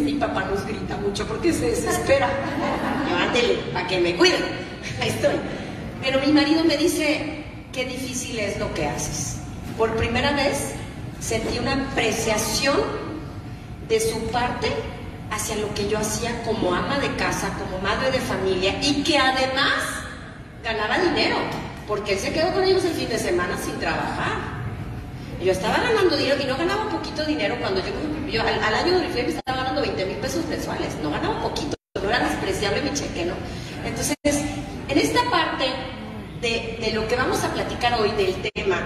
mi papá nos grita mucho porque se desespera. Yo, ándele, para que me cuiden. Ahí estoy. Pero mi marido me dice, qué difícil es lo que haces. Por primera vez sentí una apreciación de su parte hacia lo que yo hacía como ama de casa, como madre de familia, y que además ganaba dinero, porque él se quedó con ellos el fin de semana sin trabajar. Yo estaba ganando dinero y no ganaba poquito dinero cuando yo al año de Oriflame estaba ganando 20,000 pesos mensuales, no ganaba poquito, no era despreciable mi cheque, ¿no? Entonces, en esta parte de lo que vamos a platicar hoy, del tema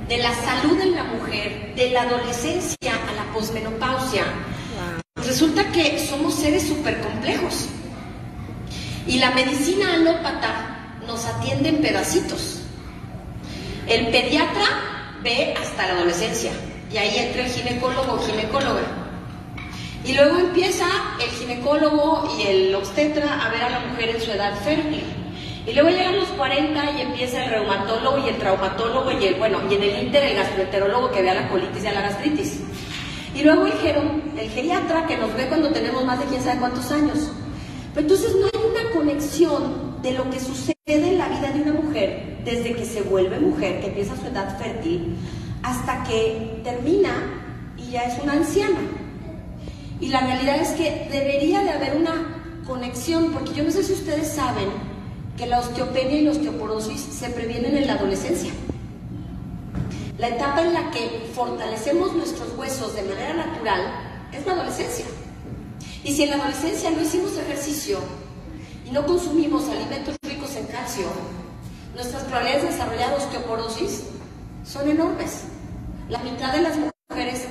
de la salud en la mujer, de la adolescencia a la posmenopausia, resulta que somos seres súper complejos y la medicina alópata nos atiende en pedacitos. El pediatra ve hasta la adolescencia y ahí entra el ginecólogo o ginecóloga y luego empieza el ginecólogo y el obstetra a ver a la mujer en su edad fértil y luego llegan los 40 y empieza el reumatólogo y el traumatólogo y en el ínter el gastroenterólogo que ve a la colitis y a la gastritis y luego el geriatra que nos ve cuando tenemos más de quién sabe cuántos años. Pero entonces no hay una conexión de lo que sucede en la vida de una mujer desde que se vuelve mujer, que empieza su edad fértil, hasta que termina y ya es una anciana. Y la realidad es que debería de haber una conexión, porque yo no sé si ustedes saben que la osteopenia y la osteoporosis se previenen en la adolescencia. La etapa en la que fortalecemos nuestros huesos de manera natural es la adolescencia. Y si en la adolescencia no hicimos ejercicio y no consumimos alimentos ricos en calcio, nuestras probabilidades de desarrollar osteoporosis son enormes. La mitad de las mujeres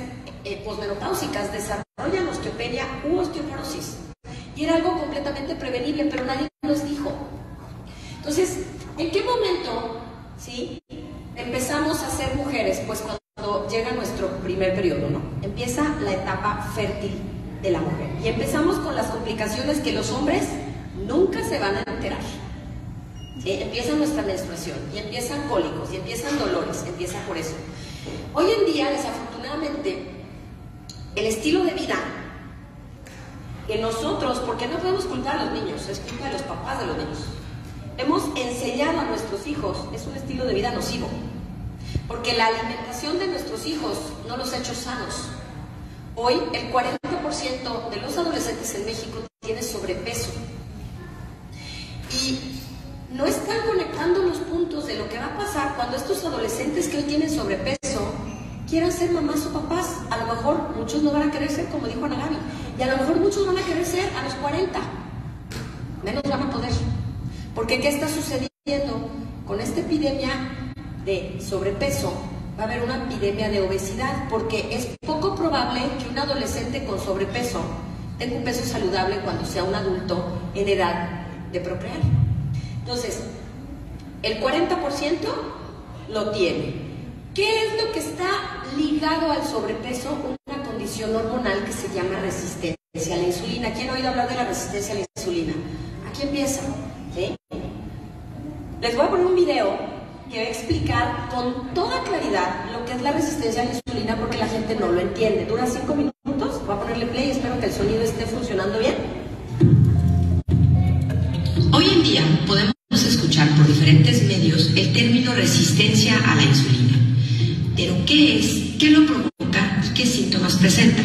posmenopáusicas desarrollan osteopenia u osteoporosis. Y era algo completamente prevenible, pero nadie nos dijo. Entonces, ¿en qué momento empezamos a ser mujeres? Pues cuando llega nuestro primer periodo, ¿no? Empieza la etapa fértil de la mujer. Y empezamos con las complicaciones que los hombres nunca se van a enterar. Empieza nuestra menstruación, y empiezan cólicos, y empiezan dolores, empieza por eso. Hoy en día, desafortunadamente, el estilo de vida que nosotros, porque no podemos culpar a los niños, es culpa de los papás de los niños, hemos enseñado a nuestros hijos, es un estilo de vida nocivo, porque la alimentación de nuestros hijos no los ha hecho sanos. Hoy, el 40% de los adolescentes en México tiene sobrepeso. Y no están conectando los puntos de lo que va a pasar cuando estos adolescentes que hoy tienen sobrepeso quieran ser mamás o papás. A lo mejor muchos no van a querer ser, como dijo Ana Gaby, y a lo mejor muchos van a querer ser a los 40. Menos van a poder. Porque ¿qué está sucediendo? Con esta epidemia de sobrepeso va a haber una epidemia de obesidad, porque es poco probable que un adolescente con sobrepeso tenga un peso saludable cuando sea un adulto en edad de procrear. Entonces, el 40% lo tiene. ¿Qué es lo que está ligado al sobrepeso? Una condición hormonal que se llama resistencia a la insulina. ¿Quién ha oído hablar de la resistencia a la insulina? Aquí empieza. ¿Sí? Les voy a poner un video que va a explicar con toda claridad lo que es la resistencia a la insulina, porque la gente no lo entiende. Dura 5 minutos. Voy a ponerle play y espero que el sonido esté funcionando bien. Hoy en día podemos escuchar por diferentes medios el término resistencia a la insulina. Pero ¿qué es? ¿Qué lo provoca? ¿Y qué síntomas presenta?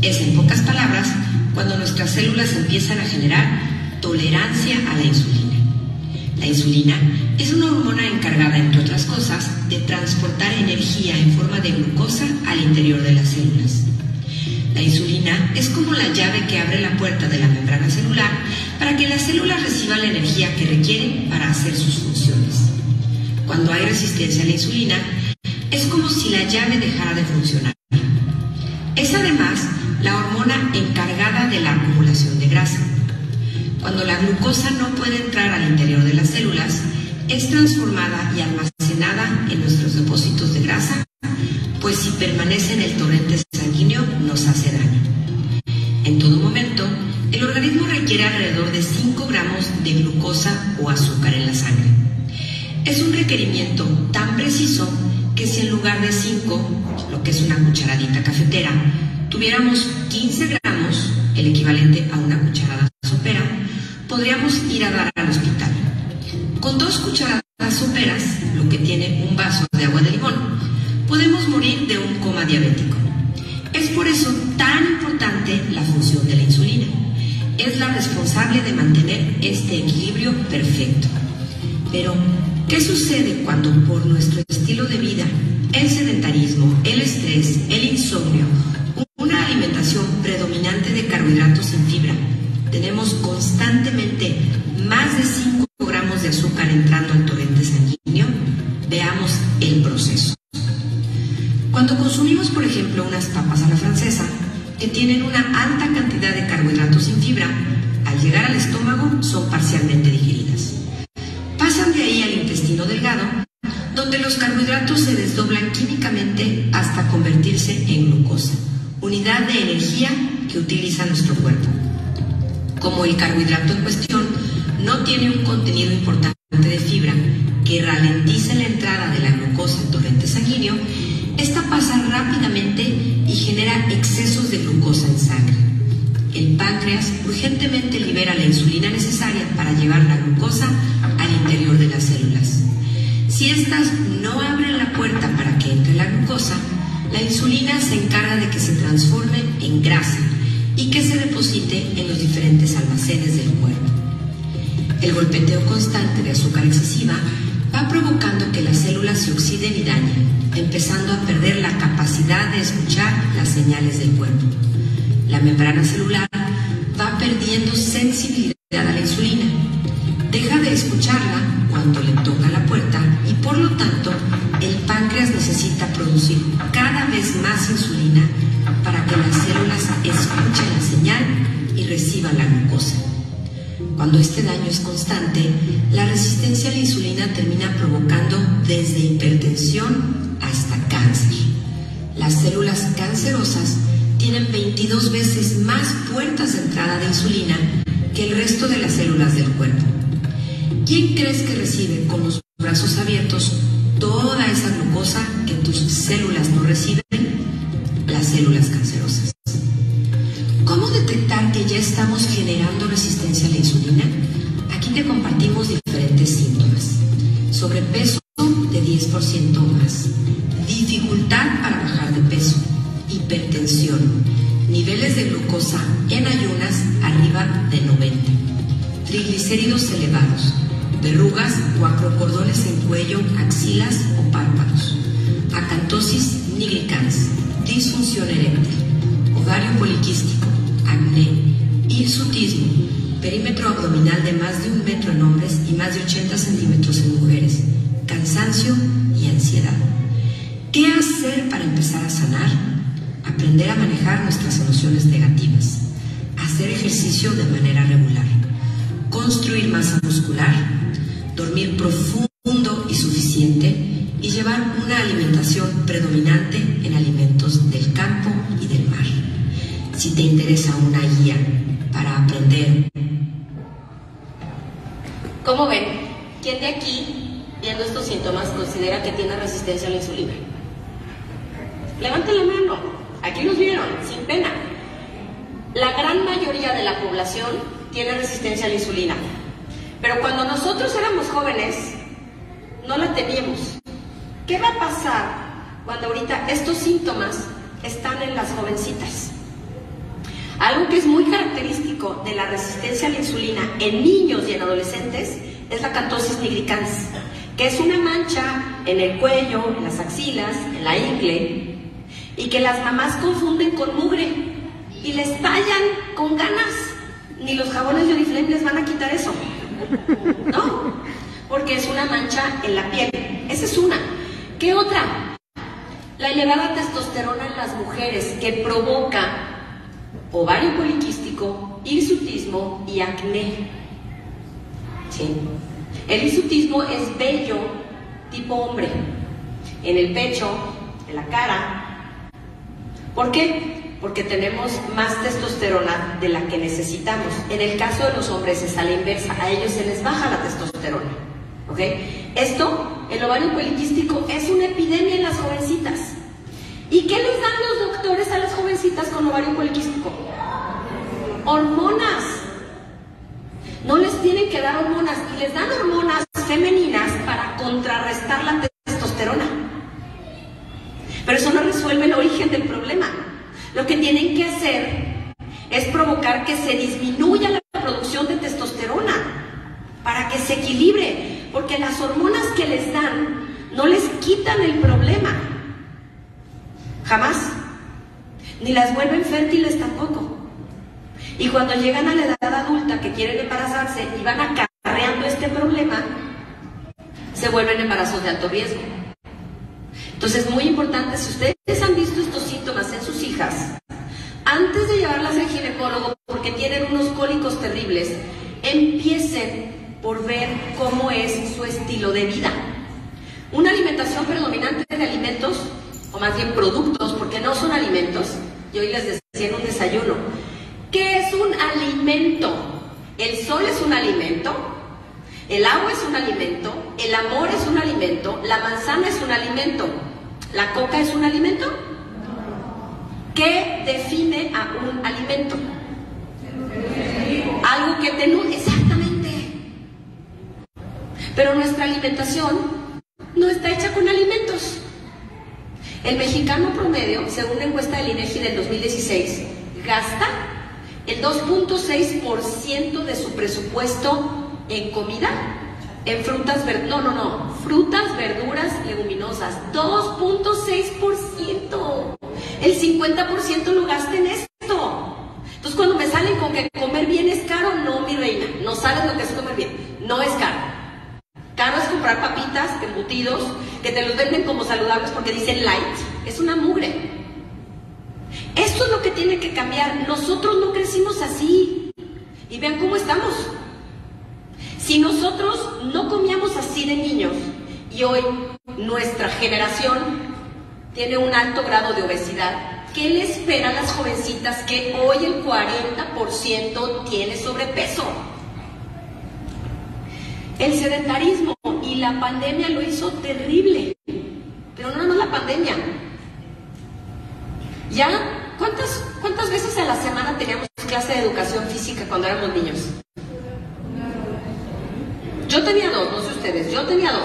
Es, en pocas palabras, cuando nuestras células empiezan a generar tolerancia a la insulina. La insulina es una hormona encargada, entre otras cosas, de transportar energía en forma de glucosa al interior de las células. La insulina es como la llave que abre la puerta de la membrana celular para que las células reciban la energía que requieren para hacer sus funciones. Cuando hay resistencia a la insulina, es como si la llave dejara de funcionar. Es además la hormona encargada de la acumulación de grasa. Cuando la glucosa no puede entrar al interior de las células, es transformada y almacenada en nuestros depósitos de grasa, pues si permanece en el torrente sanguíneo nos hace daño. En todo momento, el organismo requiere alrededor de 5 gramos de glucosa o azúcar en la sangre. Es un requerimiento tan preciso que si en lugar de 5, lo que es una cucharadita cafetera, tuviéramos 15 gramos, el equivalente a una cucharada sopera, podríamos ir a dar al hospital. Con 2 cucharadas soperas, lo que tiene un vaso de agua de limón, podemos morir de un coma diabético. Es por eso tan importante la función de la insulina. Es la responsable de mantener este equilibrio perfecto. Pero, ¿qué sucede cuando por nuestro estilo de vida, el sedentarismo, el estrés, el insomnio, una alimentación predominante de carbohidratos sin fibra, tenemos constantemente más de 5 gramos de azúcar entrando al torrente sanguíneo? Veamos el proceso. Cuando consumimos, por ejemplo, unas papas a la francesa, que tienen una alta cantidad de carbohidratos sin fibra, al llegar al estómago son parcialmente digeridas. Pasan de ahí al intestino delgado, donde los carbohidratos se desdoblan químicamente hasta convertirse en glucosa, unidad de energía que utiliza nuestro cuerpo. Como el carbohidrato en cuestión no tiene un contenido importante de fibra que ralentice la entrada de la glucosa al torrente sanguíneo, esta pasa rápidamente y genera excesos de glucosa en sangre. El páncreas urgentemente libera la insulina necesaria para llevar la glucosa al interior de las células. Si estas no abren la puerta para que entre la glucosa, la insulina se encarga de que se transforme en grasa y que se deposite en los diferentes almacenes del cuerpo. El golpeteo constante de azúcar excesiva va provocando que las células se oxiden y dañen, empezando a perder la capacidad de escuchar las señales del cuerpo. La membrana celular va perdiendo sensibilidad a la insulina. Deja de escucharla cuando le toca la puerta y por lo tanto el páncreas necesita producir cada vez más insulina para que las células escuchen la señal y reciban la glucosa. Cuando este daño es constante, la resistencia a la insulina termina provocando desde hipertensión hasta cáncer. Las células cancerosas tienen 22 veces más puertas de entrada de insulina que el resto de las células del cuerpo. ¿Quién crees que recibe con los brazos abiertos toda esa glucosa que tus células no reciben? Las células cancerosas. ¿Cómo detectar que ya estamos generando resistencia a la insulina? Aquí te compartimos diferentes síntomas. Sobrepeso de 10% o más, dificultad para bajar de peso, hipertensión, niveles de glucosa en ayunas arriba de 90, triglicéridos elevados, verrugas o acrocordones en cuello, axilas o párpados, acantosis nigricans, disfunción eréctil, ovario poliquístico, acné, hirsutismo, perímetro abdominal de más de 1 metro en hombres y más de 80 centímetros en mujeres, cansancio y ansiedad. ¿Qué hacer para empezar a sanar? Aprender a manejar nuestras emociones negativas, hacer ejercicio de manera regular, construir masa muscular, dormir profundo y suficiente y llevar una alimentación predominante en alimentos del campo y del mar. Si te interesa una guía para aprender. ¿Cómo ven? ¿Quién de aquí, viendo estos síntomas, considera que tiene resistencia a la insulina? Levanten la mano. Aquí los vieron, sin pena. La gran mayoría de la población tiene resistencia a la insulina. Pero cuando nosotros éramos jóvenes, no la teníamos. ¿Qué va a pasar cuando ahorita estos síntomas están en las jovencitas? Algo que es muy característico de la resistencia a la insulina en niños y en adolescentes es la acantosis nigricans, que es una mancha en el cuello, en las axilas, en la ingle, y que las mamás confunden con mugre y les tallan con ganas. Ni los jabones de Oriflame les van a quitar eso, ¿no? Porque es una mancha en la piel. Esa es una. ¿Qué otra? La elevada testosterona en las mujeres, que provoca ovario poliquístico, hirsutismo y acné. ¿Sí? El hirsutismo es vello tipo hombre, en el pecho, en la cara. ¿Por qué? Porque tenemos más testosterona de la que necesitamos. En el caso de los hombres es a la inversa, a ellos se les baja la testosterona. ¿Ok? Esto, el ovario poliquístico, es una epidemia en las jovencitas. ¿Y qué les dan los doctores a las jovencitas con ovario poliquístico? Hormonas. No les tienen que dar hormonas, y les dan hormonas femeninas para contrarrestar la testosterona. Pero eso no resuelve el origen del problema. Lo que tienen que hacer es provocar que se disminuya la producción de testosterona para que se equilibre, porque las hormonas que les dan no les quitan el problema, jamás, ni las vuelven fértiles tampoco. Y cuando llegan a la edad adulta que quieren embarazarse y van acarreando este problema, se vuelven embarazos de alto riesgo. Entonces es muy importante, si ustedes han visto estos síntomas en sus hijas, antes de llevarlas al ginecólogo porque tienen unos cólicos terribles, empiecen por ver cómo es su estilo de vida. Una alimentación predominante de alimentos, o más bien productos, porque no son alimentos. Yo hoy les decía en un desayuno, ¿qué es un alimento? El sol es un alimento, el agua es un alimento, el amor es un alimento, la manzana es un alimento, la coca es un alimento. ¿Qué define a un alimento? Algo que te nutre, exactamente. Pero nuestra alimentación no está hecha con alimentos. El mexicano promedio, según la encuesta del INEGI del 2016, gasta el 2.6% de su presupuesto en comida, en frutas, frutas, verduras, leguminosas. 2.6%. El 50% lo gasta en esto. Entonces cuando me salen con que comer bien es caro, no, mi reina, no sabes lo que es comer bien, no es caro. Caro es comprar papitas, embutidos, que te los venden como saludables porque dicen light, es una mugre. Esto es lo que tiene que cambiar. Nosotros no crecimos así. Y vean cómo estamos. Si nosotros no comíamos así de niños, y hoy nuestra generación tiene un alto grado de obesidad, ¿qué le espera a las jovencitas que hoy el 40% tiene sobrepeso? El sedentarismo y la pandemia lo hizo terrible. Pero no nomás la pandemia. ¿Ya? ¿Cuántas veces a la semana teníamos clase de educación física cuando éramos niños? Yo tenía 2, no sé ustedes, yo tenía 2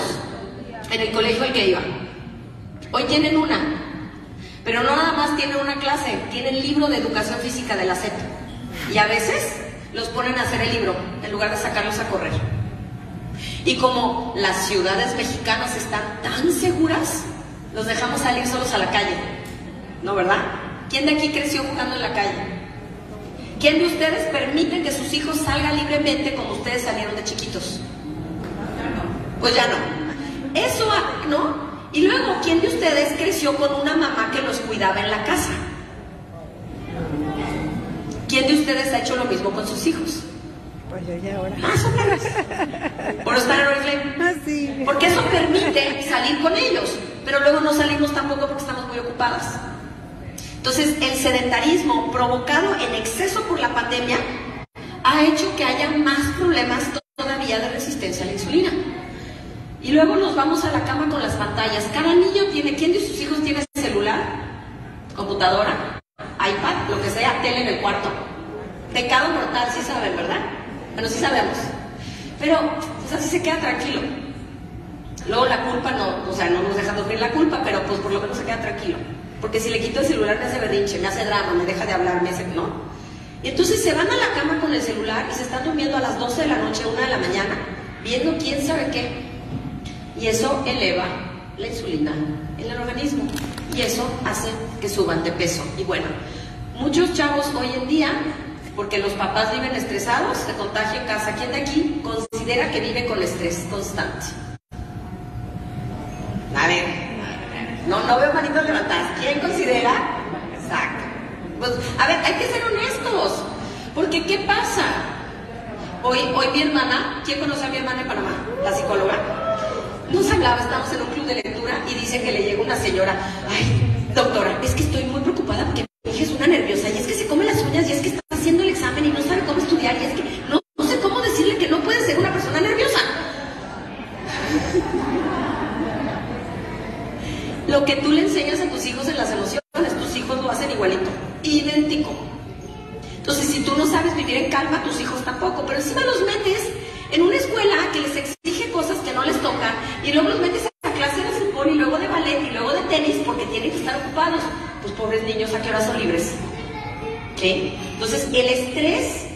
en el colegio al que iba. Hoy tienen una, pero no nada más tienen una clase, tienen libro de educación física de la SEP. Y a veces los ponen a hacer el libro en lugar de sacarlos a correr. Y como las ciudades mexicanas están tan seguras, los dejamos salir solos a la calle. ¿No, verdad? ¿Quién de aquí creció jugando en la calle? ¿Quién de ustedes permiten que sus hijos salgan libremente como ustedes salieron de chiquitos? Pues ya no. Eso, ¿no? Y luego, ¿quién de ustedes creció con una mamá que los cuidaba en la casa? ¿Quién de ustedes ha hecho lo mismo con sus hijos? Pues yo ya ahora. Más o menos. ¿Por estar en Oriflame? Sí. Porque eso permite salir con ellos, pero luego no salimos tampoco porque estamos muy ocupadas. Entonces, el sedentarismo provocado en exceso por la pandemia ha hecho que haya más problemas todavía de resistencia a la insulina. Y luego nos vamos a la cama con las pantallas. Cada niño tiene, ¿quién de sus hijos tiene celular? Computadora, iPad, lo que sea, tele en el cuarto. Pecado mortal, sí saben, ¿verdad? Bueno, sí sabemos. Pero, pues así se queda tranquilo. Luego la culpa no, o sea, no nos deja dormir la culpa, pero pues por lo menos se queda tranquilo. Porque si le quito el celular me hace berrinche, me hace drama, me deja de hablar, me hace, ¿no? Y entonces se van a la cama con el celular y se están durmiendo a las 12 de la noche, 1 de la mañana, viendo quién sabe qué. Y eso eleva la insulina en el organismo. Y eso hace que suban de peso. Y bueno, muchos chavos hoy en día, porque los papás viven estresados, se contagia en casa. ¿Quién de aquí considera que vive con estrés constante? A ver, no veo manitos levantadas. ¿Quién considera? Exacto. Pues, a ver, hay que ser honestos. Porque, ¿qué pasa? Hoy mi hermana, ¿quién conoce a mi hermana en Panamá? La psicóloga. Nos hablaba, estamos en un club de lectura y dice que le llega una señora. Ay, doctora, es que estoy muy preocupada porque mi hija es una nerviosa y es que se come las uñas y es que está haciendo el examen y no sabe cómo estudiar y es que no sé cómo decirle que no puede ser una persona nerviosa. Lo que tú le enseñas a tus hijos en las emociones Entonces, si tú no sabes vivir en calma, tus hijos tampoco. Pero encima los metes en una escuela que les exige cosas que no les tocan, y luego los metes a clase de fútbol, y luego de ballet, y luego de tenis, porque tienen que estar ocupados. Pues pobres niños, ¿a qué hora son libres? ¿Sí? Entonces, el estrés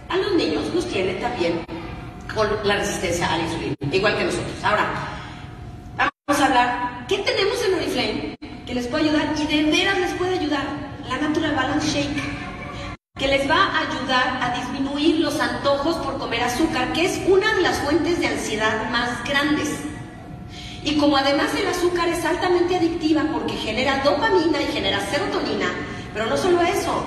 a los niños los tiene también con la resistencia a la insulina, igual que nosotros. Ahora, vamos a hablar, ¿qué tenemos en Oriflame que les puede ayudar? Y de veras les puede ayudar. La Natural Balance Shake, que les va a ayudar a disminuir los antojos por comer azúcar, que es una de las fuentes de ansiedad más grandes. Y como además el azúcar es altamente adictiva porque genera dopamina y genera serotonina, pero no solo eso,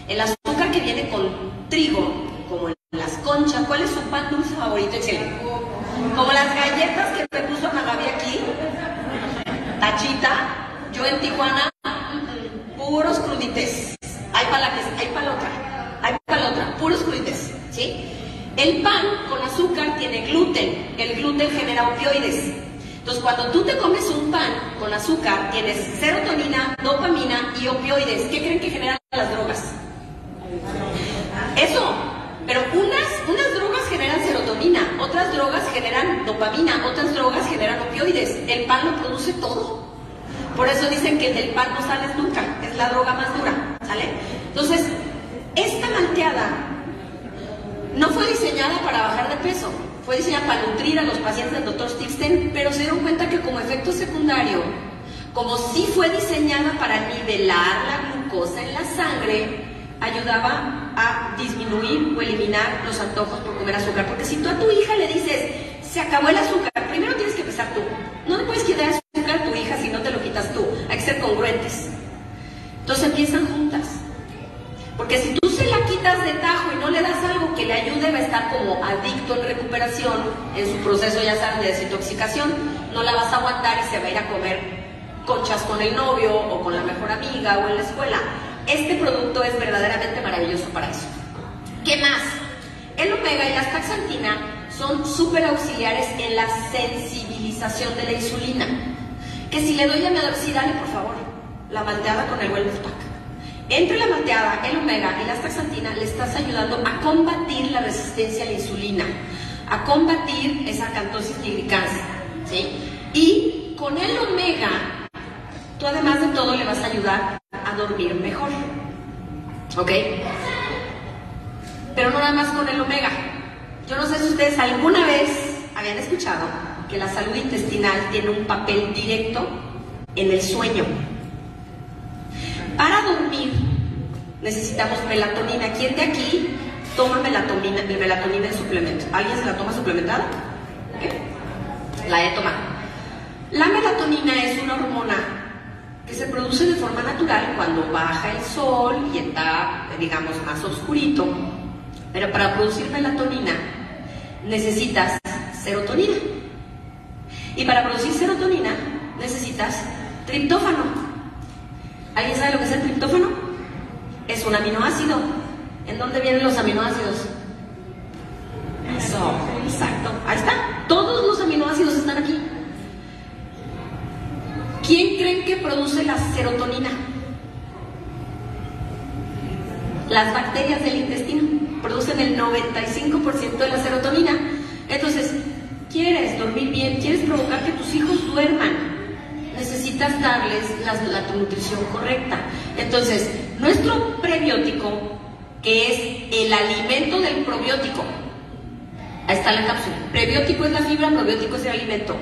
el azúcar que viene con trigo, como en las conchas. ¿Cuál es su pan dulce favorito, Chile? Como las galletas que me puso Magabi aquí, tachita. Yo en Tijuana, puros crudites. Hay para la otra, puros crudites, ¿sí? El pan con azúcar tiene gluten. El gluten genera opioides. Entonces, cuando tú te comes un pan con azúcar, tienes serotonina, dopamina y opioides. ¿Qué creen que generan las drogas? Eso. Pero unas drogas generan serotonina, otras drogas generan dopamina, otras drogas generan opioides. El pan lo produce todo. Por eso dicen que del pan no sales nunca, es la droga más dura, ¿sale? Entonces, esta malteada no fue diseñada para bajar de peso, fue diseñada para nutrir a los pacientes del Dr. Stixten, pero se dieron cuenta que como efecto secundario, como sí fue diseñada para nivelar la glucosa en la sangre, ayudaba a disminuir o eliminar los antojos por comer azúcar. Porque si tú a tu hija le dices, se acabó el azúcar, primero tienes que empezar tú. No le puedes quitar azúcar a tu hija si no te lo quitas tú. Hay que ser congruentes. Entonces empiezan juntas. Porque si tú se la quitas de tajo y no le das algo que le ayude, va a estar como adicto en recuperación, en su proceso, ya saben, de desintoxicación, no la vas a aguantar y se va a ir a comer conchas con el novio o con la mejor amiga o en la escuela. Este producto es verdaderamente maravilloso para eso. ¿Qué más? El omega y la astaxantina son súper auxiliares en la sensibilización de la insulina. Que si le doy a mi adolescente, dale por favor la malteada con el Wellness Pack. Entre la malteada, el omega y la astaxantina le estás ayudando a combatir la resistencia a la insulina, a combatir esa acantosis nigricans, ¿sí? Y con el omega, tú además de todo le vas a ayudar a dormir mejor, ¿ok? Pero no nada más con el omega. Yo no sé si ustedes alguna vez habían escuchado que la salud intestinal tiene un papel directo en el sueño. Para dormir necesitamos melatonina. ¿Quién de aquí toma melatonina en suplemento? ¿Alguien se la toma suplementada? ¿Okay? La he tomado. La melatonina es una hormona que se produce de forma natural cuando baja el sol y está, digamos, más oscurito. Pero para producir melatonina necesitas serotonina. Y para producir serotonina necesitas triptófano. ¿Alguien sabe lo que es el triptófano? Es un aminoácido. ¿En dónde vienen los aminoácidos? Eso, exacto. Ahí está. Todos los aminoácidos están aquí. ¿Quién creen que produce la serotonina? Las bacterias del intestino producen el 95% de la serotonina. Entonces, ¿quieres dormir bien? ¿Quieres provocar que tus hijos duerman? Necesitas darles la nutrición correcta. Entonces, nuestro prebiótico, que es el alimento del probiótico, ahí está la cápsula. Prebiótico es la fibra, probiótico es el alimento.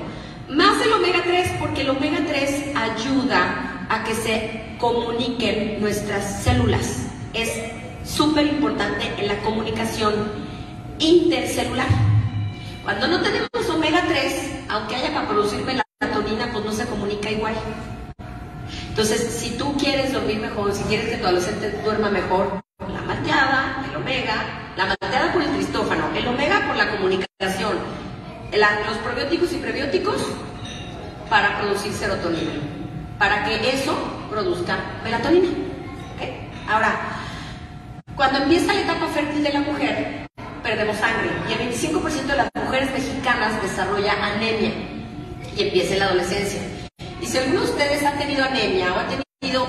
Más el omega 3, porque el omega 3 ayuda a que se comuniquen nuestras células. Es súper importante en la comunicación intercelular. Cuando no tenemos omega 3, aunque haya para producir melatonina, pues no se comunica igual. Entonces, si tú quieres dormir mejor, si quieres que tu adolescente duerma mejor, la malteada, el omega, la malteada por el tristófano, el omega por la comunicación, los probióticos y prebióticos para producir serotonina, para que eso produzca melatonina. ¿Okay? Ahora, cuando empieza la etapa fértil de la mujer, perdemos sangre y el 25% de las mujeres mexicanas desarrolla anemia y empieza en la adolescencia. Y si alguno de ustedes ha tenido anemia o ha tenido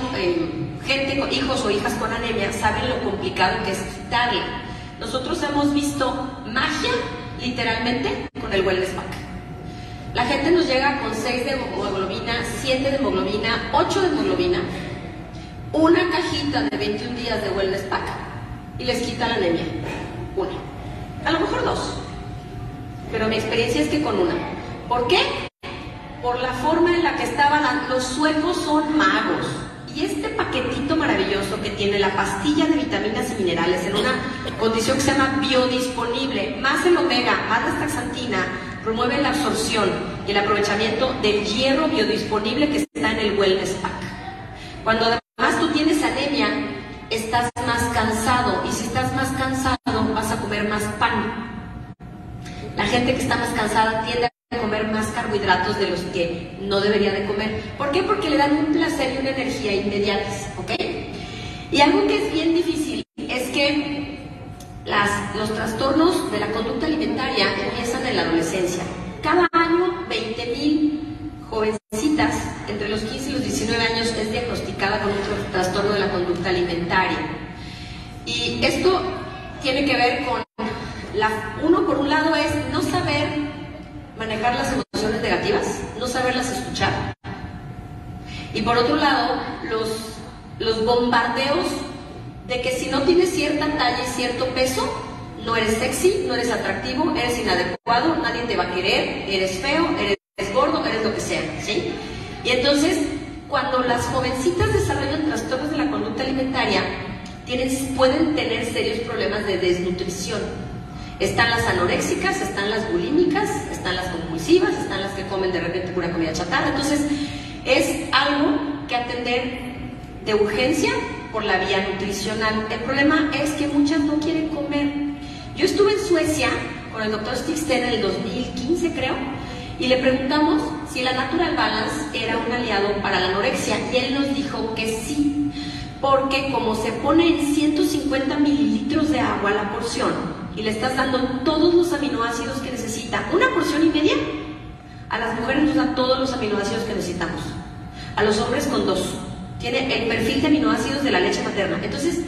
gente con hijos o hijas con anemia saben lo complicado que es quitarla. Nosotros hemos visto magia, literalmente, con el Wellness Pack. La gente nos llega con 6 de hemoglobina, 7 de hemoglobina, 8 de hemoglobina, una cajita de 21 días de Wellness Pack y les quita la anemia. Una. A lo mejor 2. Pero mi experiencia es que con una. ¿Por qué? Por la forma en la que estaban. Los suecos son magos. Y este paquetito maravilloso que tiene la pastilla de vitaminas y minerales en una condición que se llama biodisponible, más el omega, más la astaxantina, promueve la absorción y el aprovechamiento del hierro biodisponible que está en el Wellness Pack. Cuando además tú tienes anemia, estás más cansado, y si estás más cansado vas a comer más pan. La gente que está más cansada tiende a comer más carbohidratos de los que no debería de comer. ¿Por qué? Porque le dan un placer y una energía inmediatas, ¿ok? Y algo que es bien difícil es que los trastornos de la conducta alimentaria empiezan en la adolescencia. Cada año 20,000 jovencitas entre los 15 y los 19 años es diagnosticada con un trastorno de la conducta alimentaria. Y esto tiene que ver con, uno por un lado es no saber manejar las emociones negativas, no saberlas escuchar. Y por otro lado, los bombardeos de que si no tienes cierta talla y cierto peso, no eres sexy, no eres atractivo, eres inadecuado, nadie te va a querer, eres feo, eres gordo, eres lo que sea, ¿sí? Y entonces, cuando las jovencitas desarrollan trastornos de la conducta alimentaria, pueden tener serios problemas de desnutrición. Están las anoréxicas, están las bulímicas, están las compulsivas, están las que comen de repente pura comida chatarra. Entonces, es algo que atender de urgencia por la vía nutricional. El problema es que muchas no quieren comer. Yo estuve en Suecia con el doctor Stigsten en el 2015, creo, y le preguntamos si la Natural Balance era un aliado para la anorexia, y él nos dijo que sí, porque como se pone en 150 mililitros de agua la porción, y le estás dando todos los aminoácidos que necesita, una porción y media, a las mujeres nos da todos los aminoácidos que necesitamos, a los hombres con 2. Tiene el perfil de aminoácidos de la leche materna. Entonces,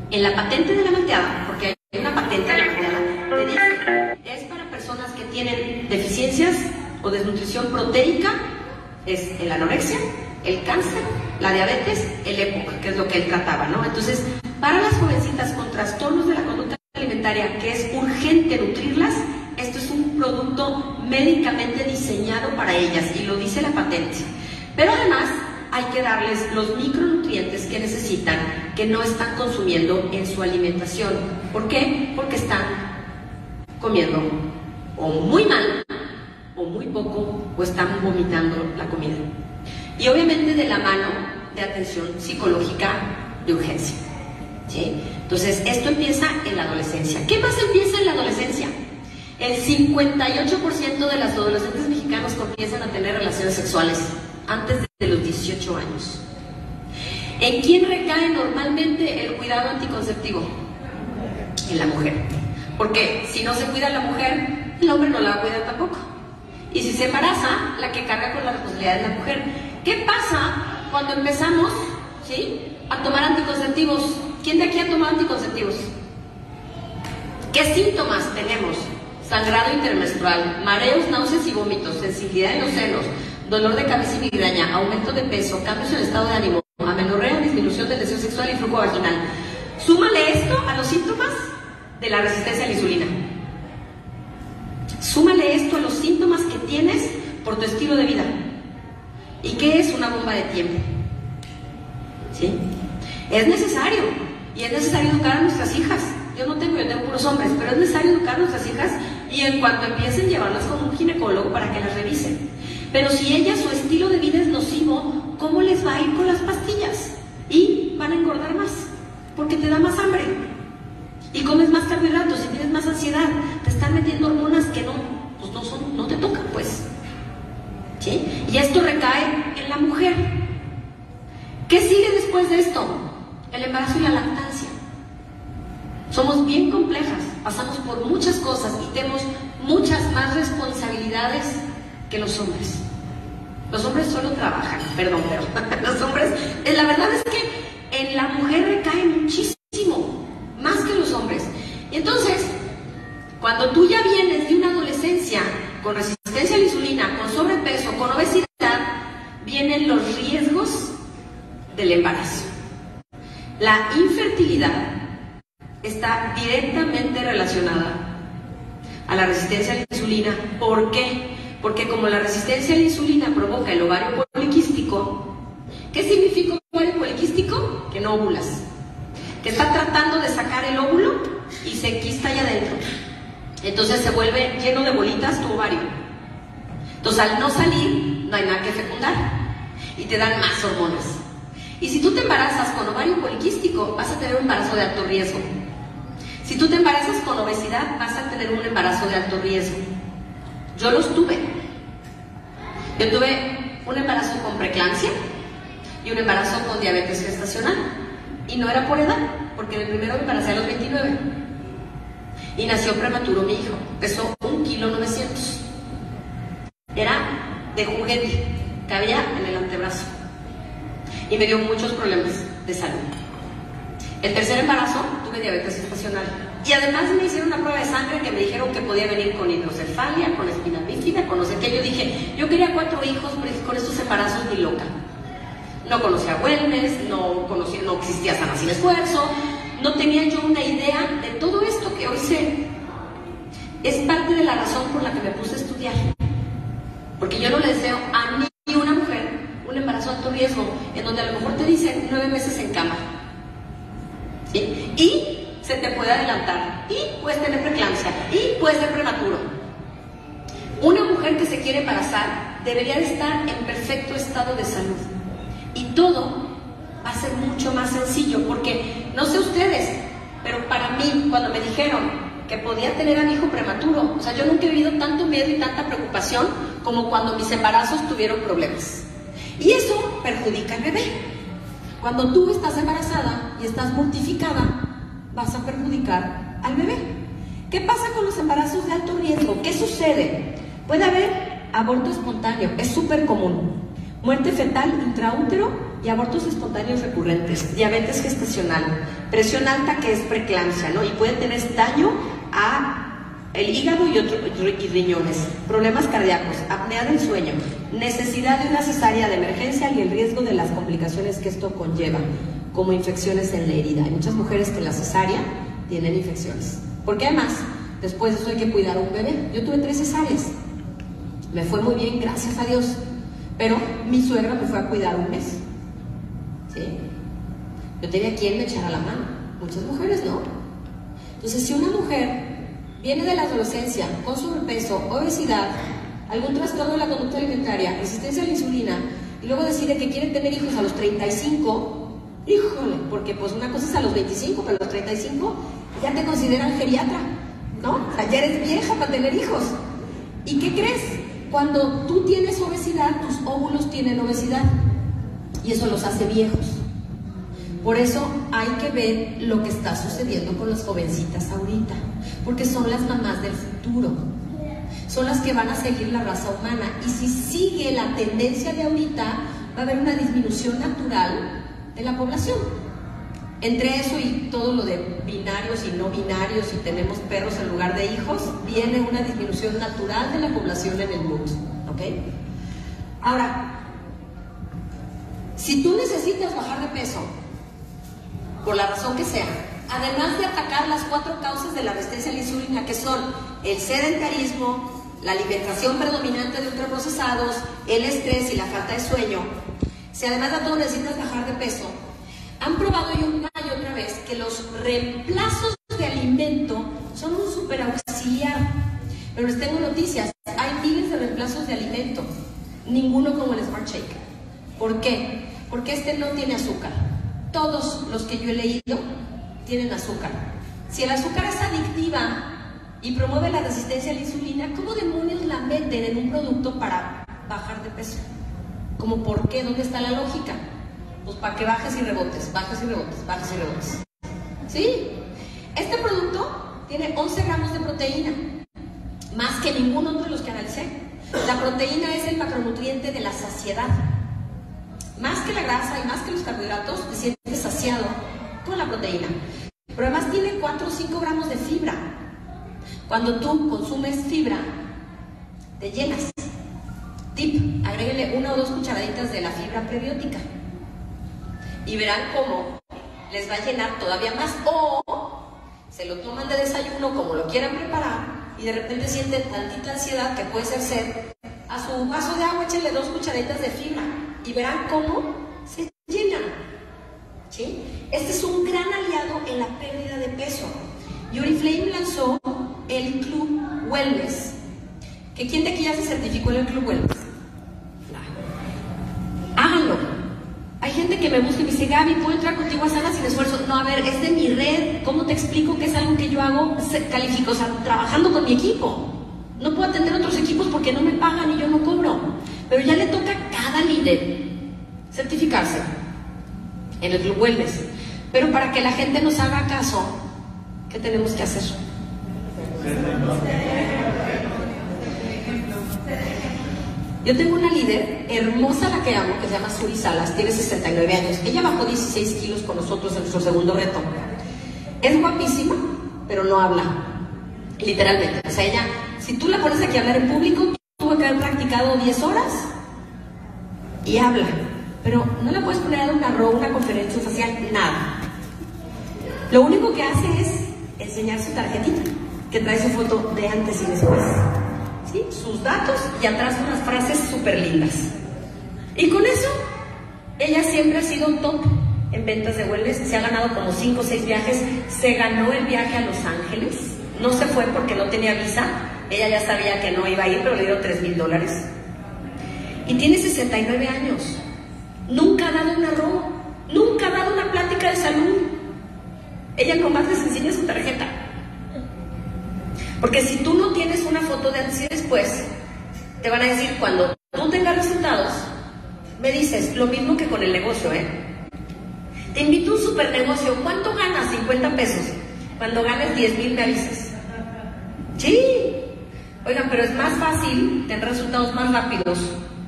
en la patente de la malteada, porque hay una patente de la malteada, te dice, es para personas que tienen deficiencias o desnutrición proteica, es la anorexia, el cáncer, la diabetes, el EPOC, que es lo que él trataba, ¿no? Entonces, para las jovencitas con trastornos de la conducta alimentaria, que es urgente nutrirlas, esto es un producto médicamente diseñado para ellas, y lo dice la patente. Pero además, hay que darles los micronutrientes que necesitan, que no están consumiendo en su alimentación. ¿Por qué? Porque están comiendo o muy mal, o muy poco, o están vomitando la comida. Y obviamente de la mano de atención psicológica de urgencia, ¿sí? Entonces, esto empieza en la adolescencia. ¿Qué más empieza en la adolescencia? El 58% de las adolescentes mexicanos comienzan a tener relaciones sexuales antes de los 18 años. ¿En quién recae normalmente el cuidado anticonceptivo? En la mujer. Porque si no se cuida la mujer, el hombre no la va a cuidar tampoco. Y si se embaraza, la que carga con la responsabilidad es la mujer. ¿Qué pasa cuando empezamos, ¿sí?, a tomar anticonceptivos? ¿Quién de aquí ha tomado anticonceptivos? ¿Qué síntomas tenemos? Sangrado intermenstrual, mareos, náuseas y vómitos, sensibilidad en los senos, dolor de cabeza y migraña, aumento de peso, cambios en el estado de ánimo, amenorrea, disminución del deseo sexual y flujo vaginal. Súmale esto a los síntomas de la resistencia a la insulina. Súmale esto a los síntomas que tienes por tu estilo de vida. ¿Y qué es una bomba de tiempo? ¿Sí? Es necesario, y es necesario educar a nuestras hijas. Yo tengo puros hombres, pero es necesario educar a nuestras hijas, y en cuanto empiecen, llevarlas con un ginecólogo para que las revisen. Pero si ella, su estilo de vida es nocivo, ¿cómo les va a ir con las pastillas? Y van a engordar más, porque te da más hambre. Y comes más carbohidratos, y tienes más ansiedad. Te están metiendo hormonas que no te tocan, pues. ¿Sí? Y esto recae en la mujer. ¿Qué sigue después de esto? El embarazo y la lactancia. Somos bien complejas, pasamos por muchas cosas y tenemos muchas más responsabilidades que los hombres. Los hombres solo trabajan, perdón, pero los hombres, la verdad es que en la mujer recae muchísimo, más que los hombres. Y entonces, cuando tú ya vienes de una adolescencia con resistencia a la insulina, con sobrepeso, con obesidad, vienen los riesgos del embarazo. La infertilidad está directamente relacionada a la resistencia a la insulina. ¿Por qué? Porque como la resistencia a la insulina provoca el ovario poliquístico, ¿qué significa ovario poliquístico? Que no ovulas, que está tratando de sacar el óvulo y se quista allá adentro. Entonces se vuelve lleno de bolitas tu ovario. Entonces al no salir, no hay nada que fecundar y te dan más hormonas. Y si tú te embarazas con ovario poliquístico, vas a tener un embarazo de alto riesgo. Si tú te embarazas con obesidad, vas a tener un embarazo de alto riesgo. Yo los tuve. Yo tuve un embarazo con preeclampsia y un embarazo con diabetes gestacional. Y no era por edad, porque en el primero me embaracé a los 29. Y nació prematuro mi hijo. Pesó 1,9 kilos. Era de juguete. Cabía en el antebrazo. Y me dio muchos problemas de salud. El tercer embarazo tuve diabetes gestacional. Y además me hicieron una prueba de sangre que me dijeron que podía venir con hidrocefalia, con espina bífida, con no sé qué. Yo dije, yo quería 4 hijos, pero con estos embarazos ni loca. No conocía wellness, no existía Sana Sin Esfuerzo, no tenía yo una idea de todo esto que hoy sé. Es parte de la razón por la que me puse a estudiar. Porque yo no le deseo a ni una mujer un embarazo de alto riesgo, en donde a lo mejor te dicen 9 meses en cama. ¿Sí? Y se te puede adelantar, y puedes tener preeclampsia, y puedes ser prematuro. Una mujer que se quiere embarazar debería de estar en perfecto estado de salud. Y todo va a ser mucho más sencillo, porque no sé ustedes, pero para mí, cuando me dijeron que podía tener a mi hijo prematuro, o sea, yo nunca he vivido tanto miedo y tanta preocupación como cuando mis embarazos tuvieron problemas. Y eso perjudica al bebé. Cuando tú estás embarazada y estás mortificada, vas a perjudicar al bebé. ¿Qué pasa con los embarazos de alto riesgo? ¿Qué sucede? Puede haber aborto espontáneo, es súper común. Muerte fetal intraútero y abortos espontáneos recurrentes, diabetes gestacional, presión alta que es preeclampsia, ¿no? Y puede tener daño a el hígado y riñones, problemas cardíacos, apnea del sueño, necesidad de una cesárea de emergencia y el riesgo de las complicaciones que esto conlleva, como infecciones en la herida. Hay muchas mujeres que en la cesárea tienen infecciones. Porque además, después de eso hay que cuidar a un bebé. Yo tuve 3 cesáreas. Me fue muy bien, gracias a Dios. Pero mi suegra me fue a cuidar un mes. ¿Sí? Yo tenía quien me echara la mano. Muchas mujeres no. Entonces, si una mujer viene de la adolescencia con sobrepeso, obesidad, algún trastorno de la conducta alimentaria, resistencia a la insulina, y luego decide que quiere tener hijos a los 35, híjole, porque pues una cosa es a los 25, pero a los 35 ya te consideran geriatra, ¿no? O sea, ya eres vieja para tener hijos. ¿Y qué crees? Cuando tú tienes obesidad, tus óvulos tienen obesidad, y eso los hace viejos. Por eso hay que ver lo que está sucediendo con las jovencitas ahorita, porque son las mamás del futuro, son las que van a seguir la raza humana, y si sigue la tendencia de ahorita, va a haber una disminución natural de la población. Entre eso y todo lo de binarios y no binarios, y tenemos perros en lugar de hijos, viene una disminución natural de la población en el mundo, ¿ok? Ahora, si tú necesitas bajar de peso, por la razón que sea, además de atacar las 4 causas de la resistencia a la insulina, que son el sedentarismo, la alimentación predominante de ultraprocesados, el estrés y la falta de sueño, si además de todo necesitas bajar de peso, han probado una y otra vez que los reemplazos de alimento son un super auxiliar. Pero les tengo noticias, hay miles de reemplazos de alimento, ninguno como el Smart Shake. ¿Por qué? Porque este no tiene azúcar. Todos los que yo he leído tienen azúcar. Si el azúcar es adictiva y promueve la resistencia a la insulina, ¿cómo demonios la meten en un producto para bajar de peso? ¿Cómo por qué? ¿Dónde está la lógica? Pues para que bajes y rebotes, bajes y rebotes, bajes y rebotes. ¿Sí? Este producto tiene 11 gramos de proteína, más que ningún otro de los que analicé. La proteína es el macronutriente de la saciedad. Más que la grasa y más que los carbohidratos, te sientes saciado con la proteína. Pero además tiene 4 o 5 gramos de fibra. Cuando tú consumes fibra, te llenas. Tip, agréguenle 1 o 2 cucharaditas de la fibra prebiótica. Y verán cómo les va a llenar todavía más. O se lo toman de desayuno, como lo quieran preparar, y de repente sienten tantita ansiedad que puede ser sed. A su vaso de agua échenle 2 cucharaditas de fibra y verán cómo se llenan. ¿Sí? Este es un gran aliado en la pérdida de peso. Y Oriflame lanzó el Club Wellness. ¿Que quién de aquí ya se certificó en el Club Wellness? Háganlo. Hay gente que me busca y me dice, Gaby, ¿puedo entrar contigo a Sana sin esfuerzo? No, a ver, es de mi red. ¿Cómo te explico que es algo que yo hago? Califico, o sea, trabajando con mi equipo. No puedo atender otros equipos porque no me pagan y yo no cobro. Pero ya le toca a cada líder certificarse en el Club Wellness. Pero para que la gente nos haga caso, ¿qué tenemos que hacer? Yo tengo una líder hermosa, la que amo, que se llama Suri Salas, tiene 69 años. Ella bajó 16 kilos con nosotros en nuestro segundo reto. Es guapísima, pero no habla, literalmente. O sea, ella, si tú la pones aquí a hablar en público, tuvo que haber practicado 10 horas y habla. Pero no la puedes poner a dar una conferencia facial, nada. Lo único que hace es enseñar su tarjetita, que trae su foto de antes y después. ¿Sí? Sus datos y atrás unas frases súper lindas. Y con eso, ella siempre ha sido top en ventas de wellness. Se ha ganado como 5 o 6 viajes. Se ganó el viaje a Los Ángeles. No se fue porque no tenía visa. Ella ya sabía que no iba a ir, pero le dieron $3,000. Y tiene 69 años. Nunca ha dado una RO. Nunca ha dado una plática de salud. Ella nomás les enseña su tarjeta. Porque si tú no tienes una foto de antes y después, te van a decir, cuando tú tengas resultados, me dices, lo mismo que con el negocio, ¿eh? Te invito a un super negocio, ¿cuánto ganas? 50 pesos. Cuando ganes 10,000 me avisas. Sí. Oigan, pero es más fácil tener resultados más rápidos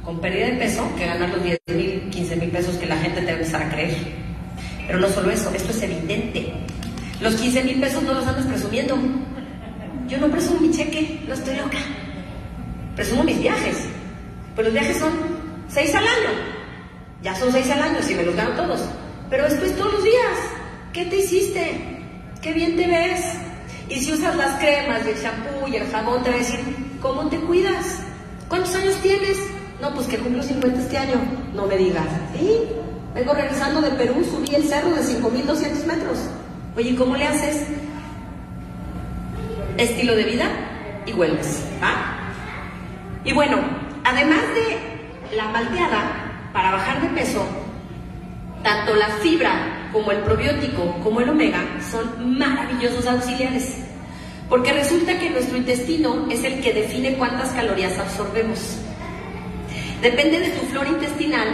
con pérdida de peso que ganar los 10,000, 15,000 pesos que la gente te va a empezar a creer. Pero no solo eso, esto es evidente. Los 15,000 pesos no los andas presumiendo. Yo no presumo mi cheque, no estoy loca. Presumo mis viajes. Pues los viajes son 6 al año. Ya son 6 al año, si me los gano todos. Pero esto es todos los días. ¿Qué te hiciste? ¿Qué bien te ves? Y si usas las cremas y el shampoo y el jabón, te va a decir, ¿cómo te cuidas? ¿Cuántos años tienes? No, pues que cumplo 50 este año. No me digas. ¿Sí? Vengo regresando de Perú, subí el cerro de 5,200 metros. Oye, ¿cómo le haces? Estilo de vida y wellness, ¿va? Y bueno, además de la malteada, para bajar de peso, tanto la fibra como el probiótico como el omega son maravillosos auxiliares, porque resulta que nuestro intestino es el que define cuántas calorías absorbemos. Depende de tu flora intestinal,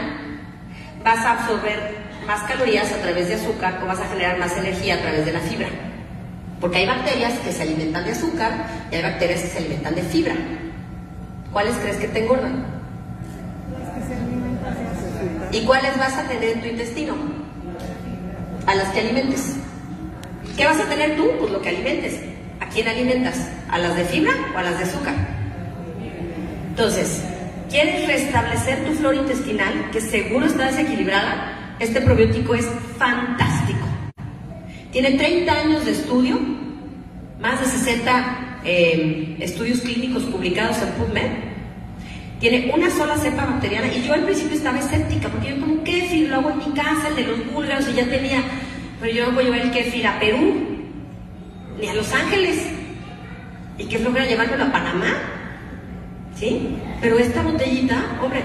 vas a absorber más calorías a través de azúcar o vas a generar más energía a través de la fibra. Porque hay bacterias que se alimentan de azúcar y hay bacterias que se alimentan de fibra. ¿Cuáles crees que te engordan? Las que se alimentan de azúcar. ¿Y cuáles vas a tener en tu intestino? A las que alimentes. ¿Qué vas a tener tú? Pues lo que alimentes. ¿A quién alimentas? ¿A las de fibra o a las de azúcar? Entonces, ¿quieres restablecer tu flora intestinal, que seguro está desequilibrada? Este probiótico es fantástico. Tiene 30 años de estudio, más de 60 estudios clínicos publicados en PubMed. Tiene una sola cepa bacteriana y yo al principio estaba escéptica porque yo como kéfir lo hago en mi casa, el de los búlgaros, y ya tenía, pero yo no voy a llevar el kéfir a Perú ni a Los Ángeles, y qué flojera llevármelo a Panamá, ¿sí? Pero esta botellita, hombre,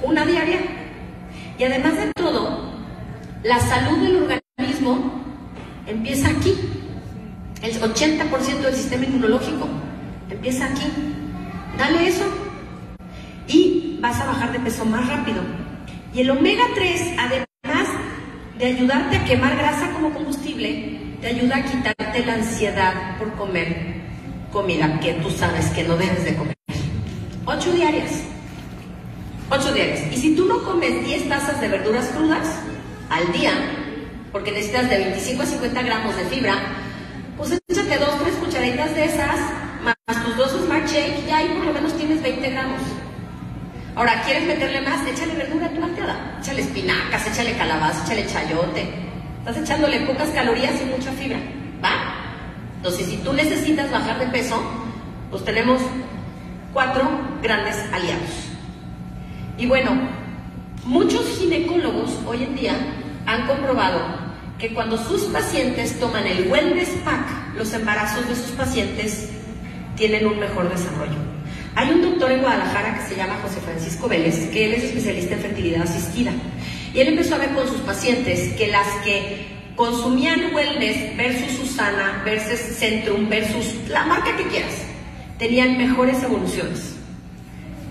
una diaria. Y además de todo, la salud del organismo empieza aquí. El 80% del sistema inmunológico empieza aquí. Dale eso y vas a bajar de peso más rápido. Y el omega 3, además de ayudarte a quemar grasa como combustible, te ayuda a quitarte la ansiedad por comer comida que tú sabes que no debes de comer. 8 diarias. 8 diarias. Y si tú no comes 10 tazas de verduras crudas al día, porque necesitas de 25 a 50 gramos de fibra, pues échate 2, 3 cucharaditas de esas, más tus 2 Smart Shake, y ahí por lo menos tienes 20 gramos. Ahora, ¿quieres meterle más? Échale verdura a tu malteada. Échale espinacas, échale calabaza, échale chayote. Estás echándole pocas calorías y mucha fibra, ¿va? Entonces, si tú necesitas bajar de peso, pues tenemos 4 grandes aliados. Y bueno, muchos ginecólogos hoy en día han comprobado que cuando sus pacientes toman el Wellness Pack, los embarazos de sus pacientes tienen un mejor desarrollo. Hay un doctor en Guadalajara que se llama José Francisco Vélez, que él es especialista en fertilidad asistida. Y él empezó a ver con sus pacientes que las que consumían Wellness versus Susana, versus Centrum, versus la marca que quieras, tenían mejores evoluciones.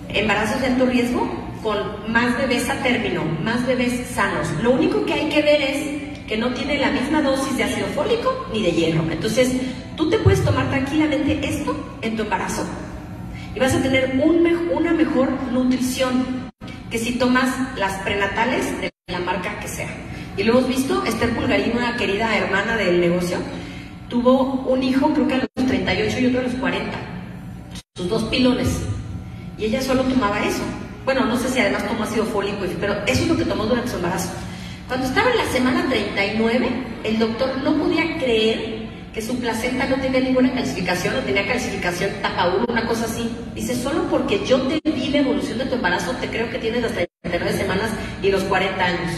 Embarazos de alto riesgo con más bebés a término, más bebés sanos. Lo único que hay que ver es que no tiene la misma dosis de ácido fólico ni de hierro. Entonces, tú te puedes tomar tranquilamente esto en tu embarazo y vas a tener una mejor nutrición que si tomas las prenatales de la marca que sea. Y lo hemos visto, Esther Pulgarín, una querida hermana del negocio, tuvo un hijo creo que a los 38 y otro a los 40, sus 2 pilones, y ella solo tomaba eso. Bueno, no sé si además tomó ácido fólico, pero eso es lo que tomó durante su embarazo. Cuando estaba en la semana 39, el doctor no podía creer que su placenta no tenía ninguna calcificación, no tenía calcificación tapa 1, una cosa así. Dice, solo porque yo te vi la evolución de tu embarazo, te creo que tienes las 39 semanas y los 40 años.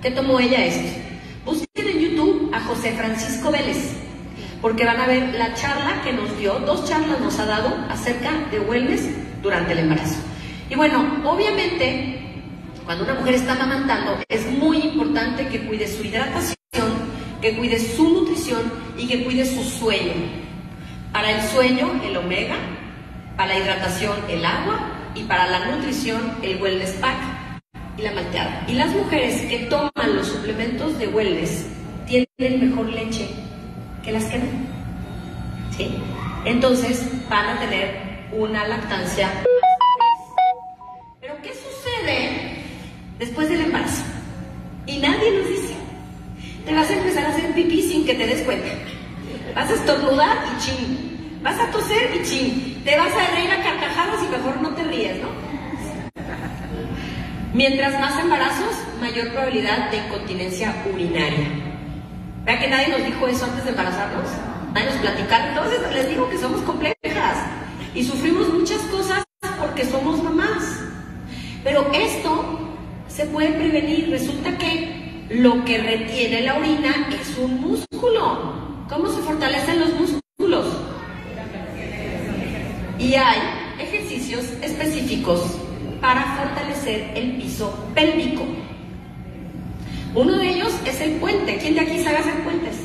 ¿Qué tomó ella esto? Busquen en YouTube a José Francisco Vélez, porque van a ver la charla que nos dio, 2 charlas nos ha dado acerca de wellness durante el embarazo. Y bueno, obviamente, cuando una mujer está amamantando, es muy importante que cuide su hidratación, que cuide su nutrición y que cuide su sueño. Para el sueño, el omega, para la hidratación, el agua, y para la nutrición, el Wellness Pack y la malteada. Y las mujeres que toman los suplementos de wellness tienen mejor leche que las que no. ¿Sí? Entonces van a tener una lactancia más feliz. Pero ¿qué sucede después del embarazo? Y nadie nos dice. Te vas a empezar a hacer pipí sin que te des cuenta. Vas a estornudar y chin. Vas a toser y chin. Te vas a reír a carcajadas y mejor no te ríes, ¿no? Mientras más embarazos, mayor probabilidad de incontinencia urinaria. ¿Verdad que nadie nos dijo eso antes de embarazarnos? Nadie nos platicaron. Entonces les digo que somos complejas y sufrimos muchas cosas porque somos mamás. Pero esto se puede prevenir. Resulta que lo que retiene la orina es un músculo. ¿Cómo se fortalecen los músculos? Y hay ejercicios específicos para fortalecer el piso pélvico. Uno de ellos es el puente. ¿Quién de aquí sabe hacer puentes?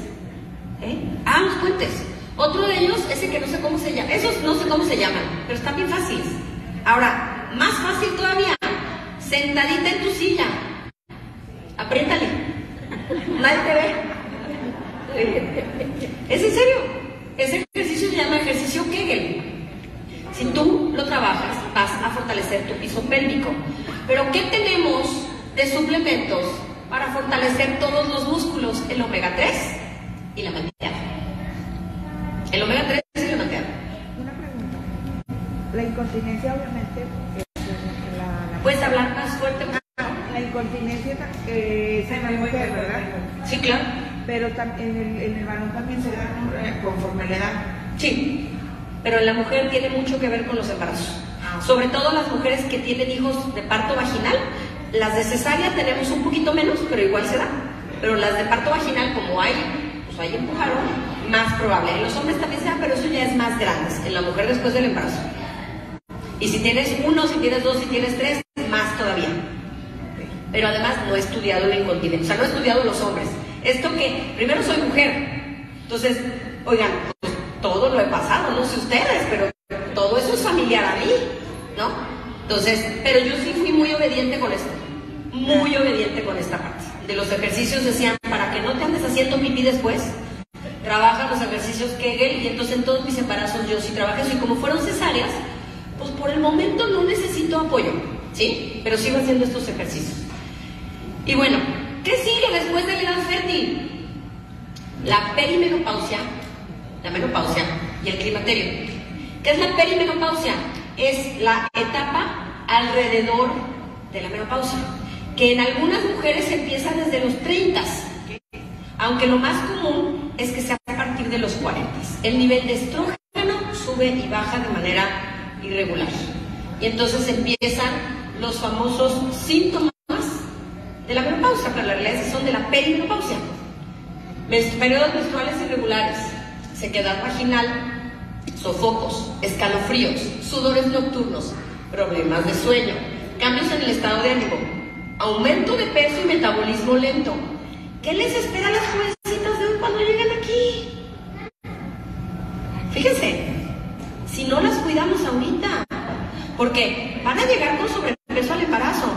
Los puentes. Otro de ellos es el que no sé cómo se llama. Esos no sé cómo se llaman, pero están bien fáciles. Ahora, más fácil todavía, sentadita en tu silla. Apriétale. Nadie te ve. ¿Es en serio? Ese ejercicio se llama ejercicio Kegel. Si tú lo trabajas, vas a fortalecer tu piso pélvico. Pero ¿qué tenemos de suplementos para fortalecer todos los músculos? El omega 3 y la malteada. El omega 3 y la malteada. Una pregunta. La incontinencia, obviamente, ¿Puedes hablar más fuerte? La incontinencia es en la mujer, ¿verdad? Sí, claro. Pero en el varón también se da conforme la edad. Sí, pero en la mujer tiene mucho que ver con los embarazos. Sobre todo las mujeres que tienen hijos de parto vaginal. Las de cesárea tenemos un poquito menos, pero igual se da. Pero las de parto vaginal, como hay, pues hay empujaron, más probable. En los hombres también se da, pero eso ya es más grande. En la mujer después del embarazo. Y si tienes 1, si tienes 2, si tienes 3, más todavía. Pero además no he estudiado la incontinencia, o sea, no he estudiado los hombres. Esto que, primero soy mujer, entonces, oigan, pues todo lo he pasado, no sé ustedes, pero todo eso es familiar a mí, ¿no? Entonces, pero yo sí fui muy obediente con esto, muy obediente con esta parte. De los ejercicios decían, para que no te andes haciendo pipí después, trabaja los ejercicios Kegel, y entonces en todos mis embarazos yo sí trabajé eso, y como fueron cesáreas, pues por el momento no necesito apoyo, ¿sí? Pero sigo haciendo estos ejercicios. Y bueno, ¿qué sigue después de la edad fértil? La perimenopausia, la menopausia y el climaterio. ¿Qué es la perimenopausia? Es la etapa alrededor de la menopausia, que en algunas mujeres empieza desde los 30, aunque lo más común es que sea a partir de los 40. El nivel de estrógeno sube y baja de manera irregular. Y entonces empiezan los famosos síntomas de la menopausia, pero la realidad es que son de la perimenopausia. Periodos menstruales irregulares, sequedad vaginal, sofocos, escalofríos, sudores nocturnos, problemas de sueño, cambios en el estado de ánimo, aumento de peso y metabolismo lento. ¿Qué les espera a las jovencitas de hoy cuando llegan aquí? Fíjense, si no las cuidamos ahorita, porque van a llegar con sobrepeso al embarazo.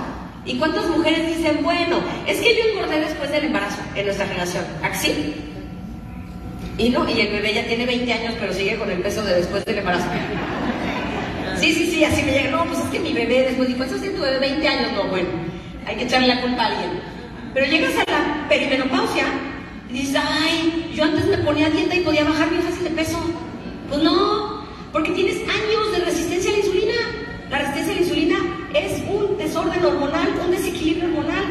¿Y cuántas mujeres dicen, bueno, es que yo engordé después del embarazo en nuestra generación? ¿Así? Y no, y el bebé ya tiene 20 años, pero sigue con el peso de después del embarazo. Sí, así me llega. No, pues es que mi bebé después dijo, ¿eso es tu bebé 20 años? No, bueno, hay que echarle la culpa a alguien. Pero llegas a la perimenopausia y dices, ay, yo antes me ponía a dieta y podía bajar bien fácil de peso. Pues no, porque tienes años de resistencia a la insulina. La resistencia a la insulina es un desorden hormonal, un desequilibrio hormonal.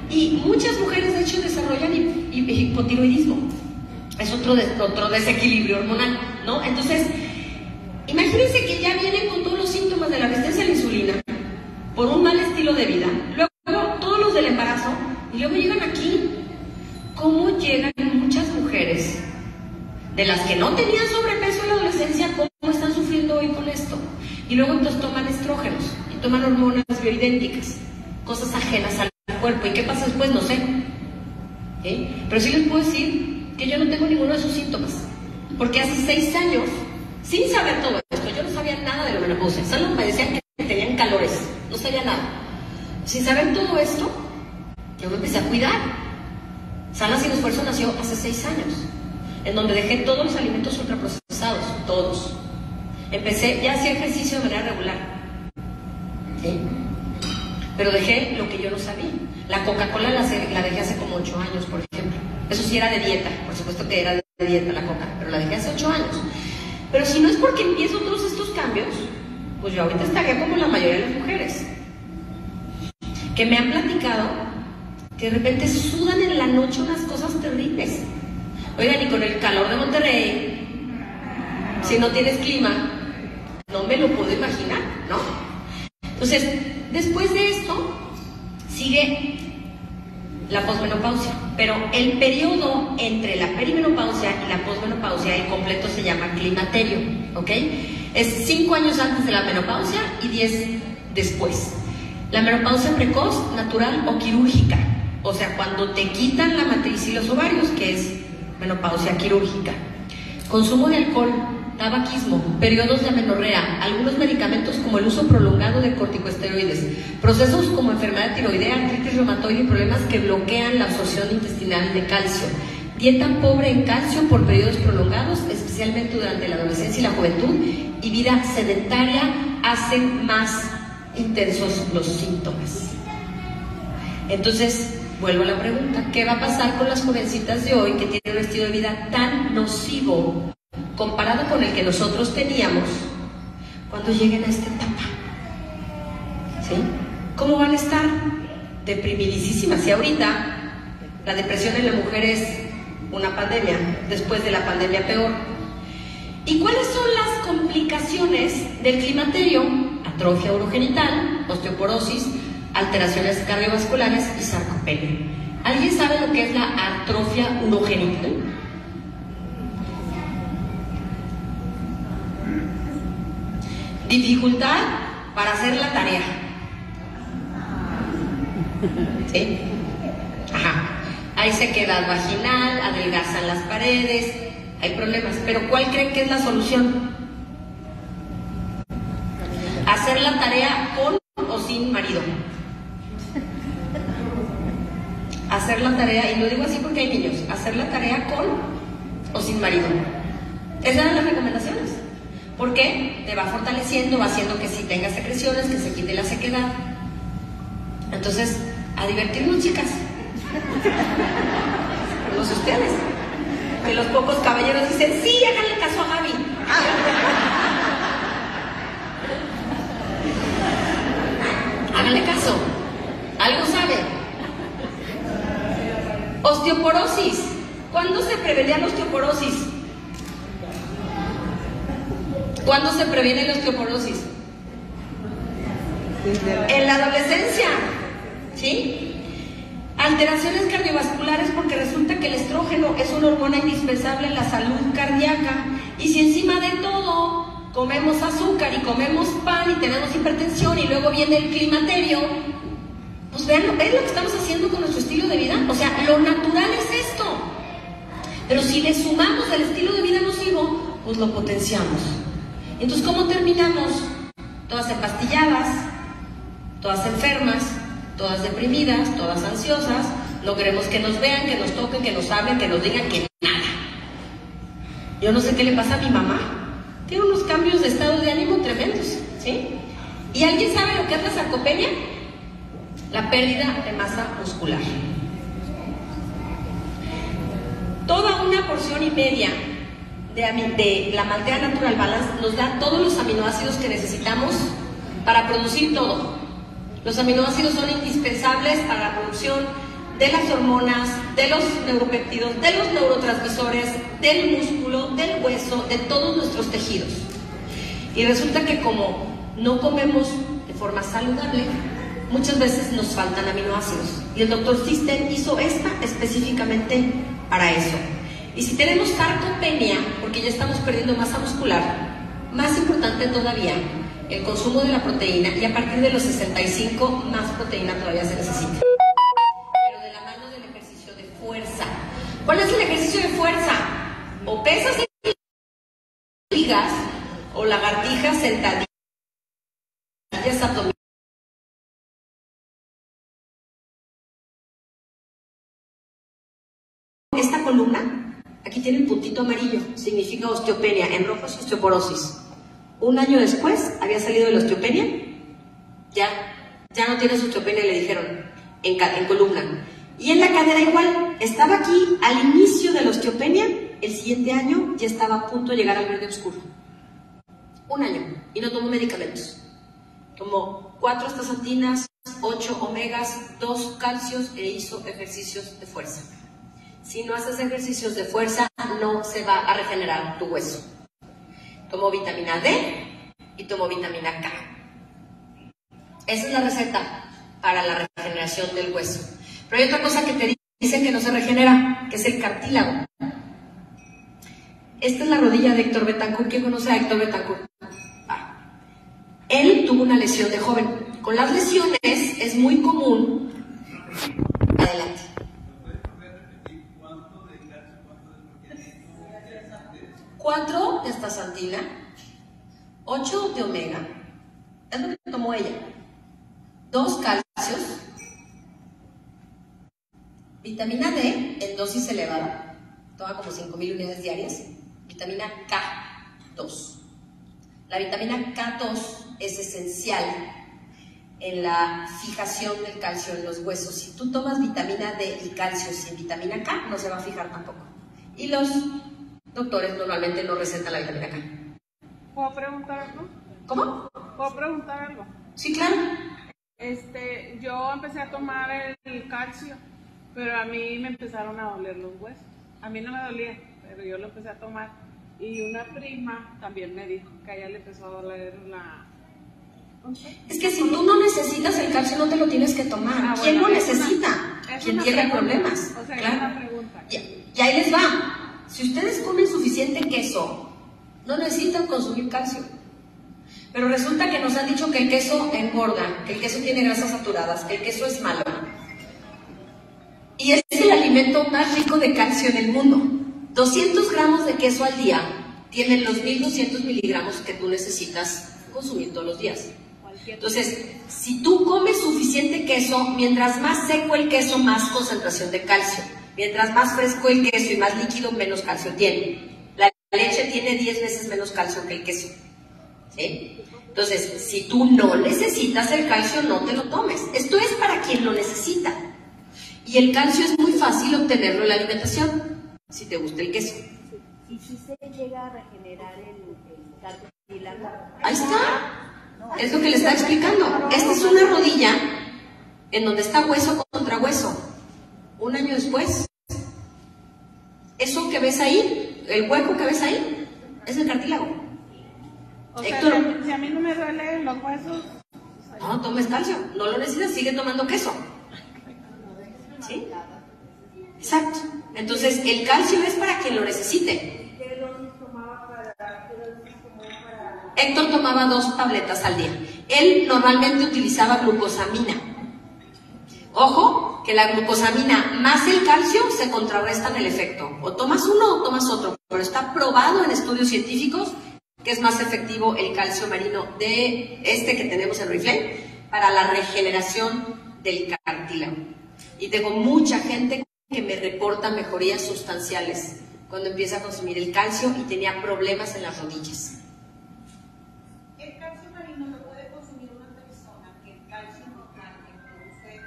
Y muchas mujeres, de hecho, desarrollan hipotiroidismo. Es otro desequilibrio hormonal, ¿no? Entonces, imagínense que ya vienen con todos los síntomas de la resistencia a la insulina por un mal estilo de vida. Luego, todos los del embarazo, y luego llegan aquí. ¿Cómo llegan muchas mujeres de las que no tenían sobrepeso en la adolescencia? ¿Cómo están sufriendo hoy con esto? Y luego entonces toman estrógenos y toman hormonas bioidénticas, cosas ajenas al cuerpo. ¿Y qué pasa después? No sé. ¿Sí? Pero sí les puedo decir que yo no tengo ninguno de esos síntomas, porque hace 6 años, sin saber todo esto, yo no sabía nada de la menopausia, solo me decían que tenían calores, no sabía nada. Sin saber todo esto, yo me empecé a cuidar. Sana Sin Esfuerzo nació hace 6 años, en donde dejé todos los alimentos ultraprocesados, todos. Empecé, ya hacía ejercicio de manera regular, ¿sí? Pero dejé lo que yo no sabía. La Coca-Cola la dejé hace como 8 años, por ejemplo. Eso sí era de dieta, por supuesto que era de dieta la Coca, pero la dejé hace 8 años. Pero si no es porque empiezo todos estos cambios, pues yo ahorita estaría como la mayoría de las mujeres, que me han platicado que de repente sudan en la noche unas cosas terribles. Oigan, y con el calor de Monterrey, si no tienes clima, no me lo puedo imaginar, ¿no? Entonces, después de esto, sigue la posmenopausia. Pero el periodo entre la perimenopausia y la posmenopausia, el completo se llama climaterio, ¿ok? Es 5 años antes de la menopausia y 10 después. La menopausia precoz, natural o quirúrgica. O sea, cuando te quitan la matriz y los ovarios, que es menopausia quirúrgica. Consumo de alcohol, tabaquismo, periodos de amenorrea, algunos medicamentos como el uso prolongado de corticosteroides, procesos como enfermedad tiroidea, artritis reumatoide y problemas que bloquean la absorción intestinal de calcio, dieta pobre en calcio por periodos prolongados, especialmente durante la adolescencia y la juventud, y vida sedentaria hacen más intensos los síntomas. Entonces, vuelvo a la pregunta, ¿qué va a pasar con las jovencitas de hoy que tienen un estilo de vida tan nocivo comparado con el que nosotros teníamos cuando lleguen a esta etapa? ¿Sí? ¿Cómo van a estar? Deprimidísimas. Y ahorita la depresión en la mujer es una pandemia, después de la pandemia peor. ¿Y cuáles son las complicaciones del climaterio? Atrofia urogenital, osteoporosis, alteraciones cardiovasculares y sarcopenia. ¿Alguien sabe lo que es la atrofia urogenital? Dificultad para hacer la tarea. ¿Sí? Ajá. Hay sequedad vaginal, adelgazan las paredes, hay problemas. Pero ¿cuál creen que es la solución? Hacer la tarea con o sin marido. Hacer la tarea, y lo digo así porque hay niños, hacer la tarea con o sin marido. Esas eran las recomendaciones. ¿Por qué? Te va fortaleciendo, va haciendo que sí tengas secreciones, que se quite la sequedad. Entonces, a divertirnos, chicas. Todos ustedes. Que los pocos caballeros dicen, sí, háganle caso a Gaby. Háganle caso. Algo sabe. Osteoporosis. ¿Cuándo se prevenía la osteoporosis? ¿Cuándo se previene la osteoporosis? En la adolescencia. ¿Sí? Alteraciones cardiovasculares, porque resulta que el estrógeno es una hormona indispensable en la salud cardíaca. Y si encima de todo comemos azúcar y comemos pan y tenemos hipertensión y luego viene el climaterio, pues vean lo que estamos haciendo con nuestro estilo de vida. O sea, lo natural es esto. Pero si le sumamos el estilo de vida nocivo, pues lo potenciamos. Entonces, ¿cómo terminamos? Todas empastilladas, todas enfermas, todas deprimidas, todas ansiosas. No queremos que nos vean, que nos toquen, que nos hablen, que nos digan que nada. Yo no sé qué le pasa a mi mamá. Tiene unos cambios de estado de ánimo tremendos, ¿sí? ¿Y alguien sabe lo que es la sarcopenia? La pérdida de masa muscular. Toda una porción y media de la Maltea Natural Balance nos da todos los aminoácidos que necesitamos para producir todo. Los aminoácidos son indispensables para la producción de las hormonas, de los neuropéptidos, de los neurotransmisores, del músculo, del hueso, de todos nuestros tejidos. Y resulta que como no comemos de forma saludable, muchas veces nos faltan aminoácidos. Y el doctor System hizo esta específicamente para eso. Y si tenemos sarcopenia, porque ya estamos perdiendo masa muscular, más importante todavía, el consumo de la proteína, y a partir de los 65 más proteína todavía se necesita. Pero de la mano del ejercicio de fuerza. ¿Cuál es el ejercicio de fuerza? O pesas de ligas, o lagartijas sentadillas abdominales. Esta columna, aquí tiene un puntito amarillo, significa osteopenia, en rojo es osteoporosis. Un año después había salido de la osteopenia, ya no tienes osteopenia, le dijeron, en columna. Y en la cadera igual, estaba aquí al inicio de la osteopenia, el siguiente año ya estaba a punto de llegar al verde oscuro. Un año, y no tomó medicamentos. Tomó 4 astaxantinas, 8 omegas, 2 calcios e hizo ejercicios de fuerza. Si no haces ejercicios de fuerza, no se va a regenerar tu hueso. Tomó vitamina D y tomó vitamina K. Esa es la receta para la regeneración del hueso. Pero hay otra cosa que te dicen que no se regenera, que es el cartílago. Esta es la rodilla de Héctor Betancourt. ¿Quién conoce a Héctor Betancourt? Él tuvo una lesión de joven. Con las lesiones es muy común. Adelante. 4 de astaxantina, 8 de omega, es lo que tomó ella, 2 calcios, vitamina D en dosis elevada, toma como 5,000 unidades diarias, vitamina K2. La vitamina K2 es esencial en la fijación del calcio en los huesos. Si tú tomas vitamina D y calcio sin vitamina K, no se va a fijar tampoco. Y los doctores normalmente no recetan la vitamina K. ¿Puedo preguntar algo? ¿Cómo? ¿Puedo preguntar algo? Sí, claro. Yo empecé a tomar el calcio, pero a mí me empezaron a doler los huesos. A mí no me dolía, pero yo lo empecé a tomar. Y una prima también me dijo que a ella le empezó a doler la... Es que si tú no necesitas el calcio, no te lo tienes que tomar. ¿Quién lo necesita? ¿Quién tiene problemas? O sea, claro. Es una pregunta. Y ahí les va. Si ustedes comen suficiente queso, no necesitan consumir calcio. Pero resulta que nos han dicho que el queso engorda, que el queso tiene grasas saturadas, que el queso es malo. Y es el alimento más rico de calcio en el mundo. 200 gramos de queso al día tienen los 1200 miligramos que tú necesitas consumir todos los días. Entonces, si tú comes suficiente queso, mientras más seco el queso, más concentración de calcio. Mientras más fresco el queso y más líquido, menos calcio tiene. La leche tiene 10 veces menos calcio que el queso. ¿sí? Entonces, si tú no necesitas el calcio, no te lo tomes. Esto es para quien lo necesita. Y el calcio es muy fácil obtenerlo en la alimentación, si te gusta el queso. ¿Y si se llega a regenerar el cartílago? Ahí está. Es lo que le está explicando. Esta es una rodilla en donde está hueso contra hueso. Un año después, eso que ves ahí, el hueco que ves ahí, es el cartílago. O sea, Héctor, si a mí no me duelen los huesos, no tomes calcio, no lo necesitas, sigue tomando queso. ¿Sí? Exacto. Entonces, el calcio es para quien lo necesite. Héctor tomaba 2 tabletas al día. Él normalmente utilizaba glucosamina. Ojo, que la glucosamina más el calcio se contrarrestan el efecto. O tomas uno o tomas otro, pero está probado en estudios científicos que es más efectivo el calcio marino de este que tenemos en Oriflame para la regeneración del cartílago. Y tengo mucha gente que me reporta mejorías sustanciales cuando empieza a consumir el calcio y tenía problemas en las rodillas. El calcio marino lo puede consumir una persona que el calcio normal que produce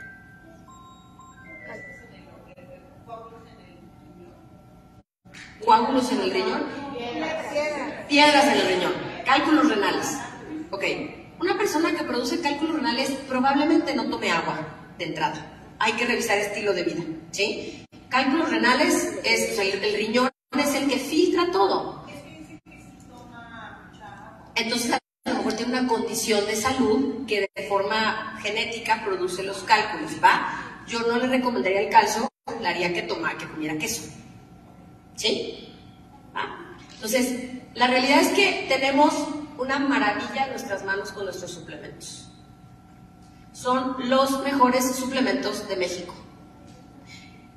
Coágulos en el riñón. Piedras en el riñón. Cálculos renales. Ok. Una persona que produce cálculos renales probablemente no tome agua de entrada. Hay que revisar estilo de vida, ¿sí? Cálculos renales es, o sea, el riñón es el que filtra todo. Entonces, a lo mejor tiene una condición de salud que de forma genética produce los cálculos, ¿va? Yo no le recomendaría el calcio, le haría que comiera queso, ¿sí? ¿Va? Entonces, la realidad es que tenemos una maravilla en nuestras manos con nuestros suplementos. Son los mejores suplementos de México.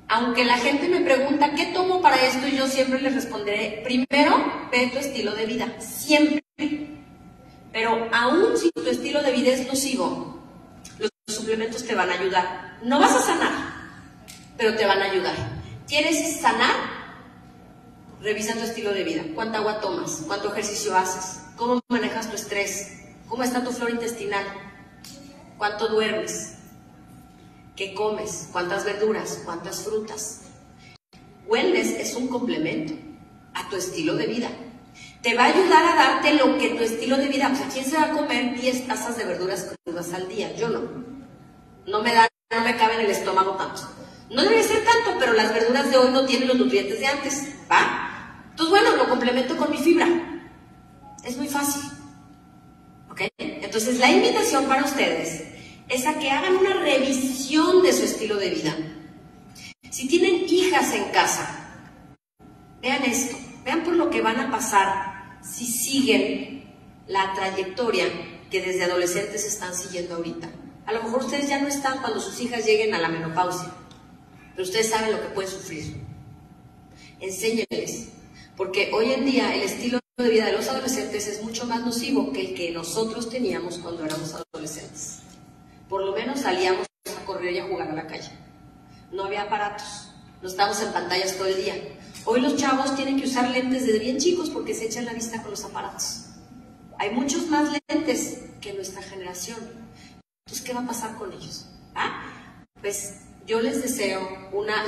Aunque la gente me pregunta, ¿qué tomo para esto? Y yo siempre les responderé, primero, ve tu estilo de vida, siempre. Pero aún si tu estilo de vida es nocivo, los suplementos te van a ayudar. No vas a sanar, pero te van a ayudar. ¿Quieres sanar? Revisa tu estilo de vida. ¿Cuánta agua tomas? ¿Cuánto ejercicio haces? ¿Cómo manejas tu estrés? ¿Cómo está tu flora intestinal? ¿Cuánto duermes? ¿Qué comes? ¿Cuántas verduras? ¿Cuántas frutas? Wellness es un complemento a tu estilo de vida. Te va a ayudar a darte lo que tu estilo de vida... O sea, ¿quién se va a comer 10 tazas de verduras crudas al día? Yo no. No me cabe en el estómago tanto. No debería ser tanto, pero las verduras de hoy no tienen los nutrientes de antes, ¿va? Entonces, bueno, lo complemento con mi fibra. Es muy fácil. ¿Ok? Entonces, la invitación para ustedes es a que hagan una revisión de su estilo de vida. Si tienen hijas en casa, vean esto, vean por lo que van a pasar si siguen la trayectoria que desde adolescentes están siguiendo ahorita. A lo mejor ustedes ya no están cuando sus hijas lleguen a la menopausia, pero ustedes saben lo que pueden sufrir. Enséñenles, porque hoy en día el estilo de vida de los adolescentes es mucho más nocivo que el que nosotros teníamos cuando éramos adolescentes. Por lo menos salíamos a correr y a jugar a la calle. No había aparatos, no estábamos en pantallas todo el día. Hoy los chavos tienen que usar lentes desde bien chicos porque se echan la vista con los aparatos. Hay muchos más lentes que nuestra generación. Entonces, ¿qué va a pasar con ellos? Pues yo les deseo una